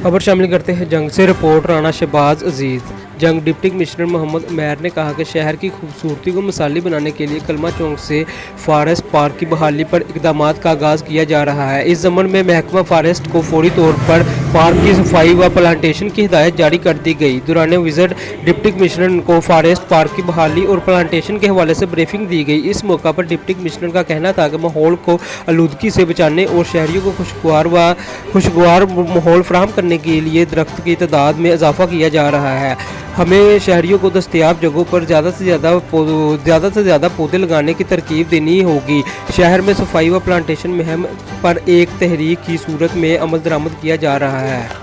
खबर शामिल करते हैं जंग से। रिपोर्ट राणा शहबाज अजीज़। जंग डिप्टी कमिश्नर मोहम्मद उमैर ने कहा कि शहर की खूबसूरती को मिसाली बनाने के लिए कलमा चौक से फॉरेस्ट पार्क की बहाली पर इकदामात का आगाज़ किया जा रहा है। इस ज़मन में महकमा फॉरेस्ट को फौरी तौर पर पार्क की सफाई व प्लांटेशन की हिदायत जारी कर दी गई। दौरान विजिट डिप्टी कमिश्नर को फॉरेस्ट पार्क की बहाली और प्लांटेशन के हवाले से ब्रीफिंग दी गई। इस मौका पर डिप्टी कमिश्नर का कहना था कि माहौल को आलूदगी से बचाने और शहरियों को खुशगवार माहौल फराहम करने के लिए दरख्त की तादाद में इजाफा किया जा रहा है। हमें शहरियों को दस्तयाब जगहों पर ज़्यादा से ज़्यादा पौधे लगाने की तरकीब देनी होगी। शहर में सफाई व प्लांटेशन मुहिम पर एक तहरीक की सूरत में अमल दरामद किया जा रहा है।